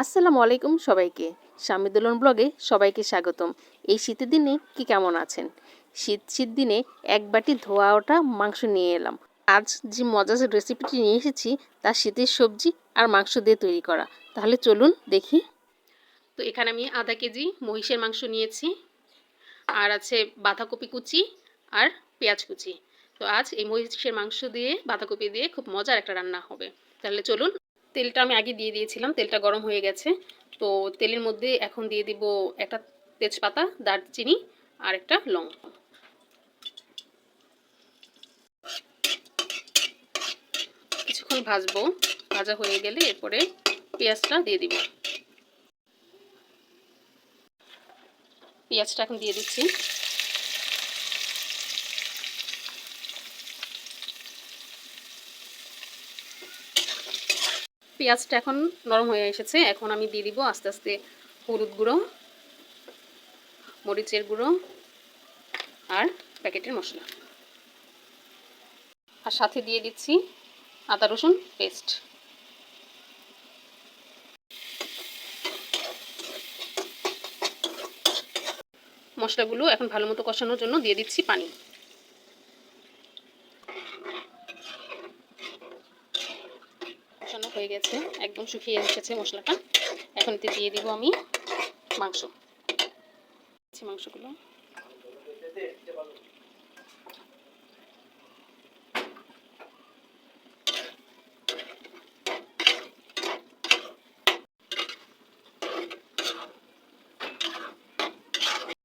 আসসালামু আলাইকুম সবাইকে। স্বামীদুলন ব্লগে সবাইকে স্বাগতম। এই শীতের দিনে কি কেমন আছেন? শীত দিনে এক বাটি ধোয়া ওঠা মাংস নিয়ে এলাম। আজ যে মজার রেসিপিটি নিয়ে এসেছি তা শীতের সবজি আর মাংস দিয়ে তৈরি করা। তাহলে চলুন দেখি। তো এখানে আমি আধা কেজি মহিষের মাংস নিয়েছি, আর আছে বাঁধাকপি কুচি আর পেঁয়াজ কুচি। তো আজ এই মহিষের মাংস দিয়ে বাঁধাকপি দিয়ে খুব মজার একটা রান্না হবে। তাহলে চলুন। তেলটা আমি আগে দিয়ে দিয়েছিলাম, তেলটা গরম হয়ে গেছে। তো তেলের মধ্যে এখন দিয়ে দিব একটা তেজপাতা, দারচিনি আর একটা লং। কিছুক্ষণ ভাজবো, ভাজা হয়ে গেলে এরপরে পেঁয়াজটা দিয়ে দিব। পেঁয়াজটা এখন দিয়ে দিচ্ছি। পেঁয়াজটা এখন নরম হয়ে এসেছে। এখন আমি দিয়ে দিব আস্তে আস্তে হলুদ গুঁড়ো, মরিচের গুঁড়ো আর প্যাকেটের মশলা, আর সাথে দিয়ে দিচ্ছি আদা রসুন পেস্ট। মশলাগুলো এখন ভালো মতো কষানোর জন্য দিয়ে দিচ্ছি পানি। কষানো হয়ে গেছে, একদম শুকিয়ে এসেছে মশলাটা। এখন এতে দিয়ে দিব আমি মাংসগুলো।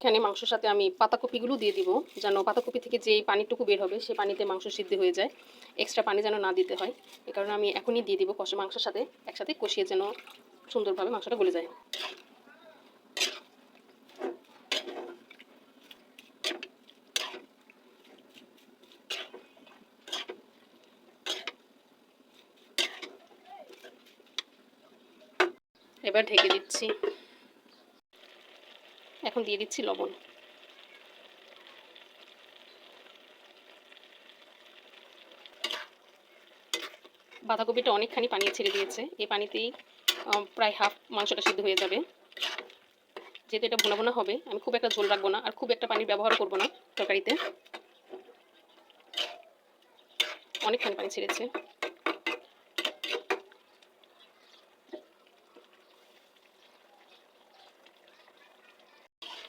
এখানে মাংসের সাথে আমি পাতাকপিগুলো দিয়ে দিব, যেন পাতাকপি থেকে যে পানিটুকু বের হবে সেই পানিতে মাংস সিদ্ধ হয়ে যায়, এক্সট্রা পানি যেন না দিতে হয়। এই কারণে আমি এখনই দিয়ে দিব মাংসের সাথে একসাথে কষিয়ে, যেন সুন্দরভাবে মাংসটা গলে যায়। এবার ঢেকে দিচ্ছি। এখন দিয়ে দিচ্ছি লবণ। বাঁধাকপিটা অনেকখানি পানি ছেড়ে দিয়েছে, এই পানিতেই প্রায় হাফ মাংসটা সিদ্ধ হয়ে যাবে। যেহেতু এটা ভুনা ভুনা হবে, আমি খুব একটা ঝোল রাখবো না আর খুব একটা পানি ব্যবহার করব না তরকারিতে। অনেকখানি পানি ছেড়েছে।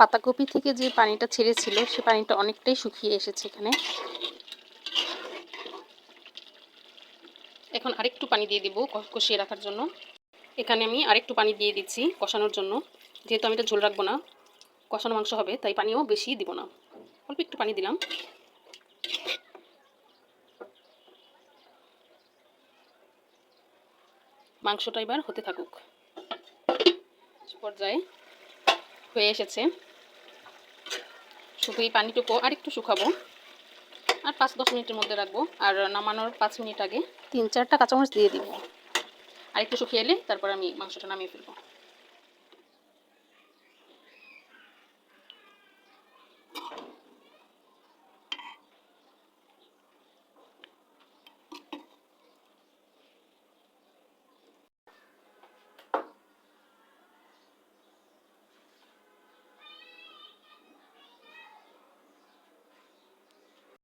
পাতাকপি থেকে যে পানিটা ছেড়েছিল সে পানিটা অনেকটাই শুকিয়ে এসেছে এখানে। এখন আরেকটু পানি দিয়ে দিব কষিয়ে রাখার জন্য। এখানে আমি আরেকটু পানি দিয়ে দিচ্ছি কষানোর জন্য। যেহেতু আমি এটা ঝোল রাখবো না, কষানো মাংস হবে, তাই পানিও বেশি দিব না, অল্প একটু পানি দিলাম। মাংসটা এবার হতে থাকুক। পর্যায়ে হয়ে এসেছে, শুধু এই পানিটুকু আরেকটু শুকাবো, আর 5-10 মিনিটের মধ্যে রাখবো। আর নামানোর 5 মিনিট আগে 3-4টা কাঁচামরিচ দিয়ে দিব। আর একটু শুকিয়ে এলে তারপর আমি মাংসটা নামিয়ে ফেলবো।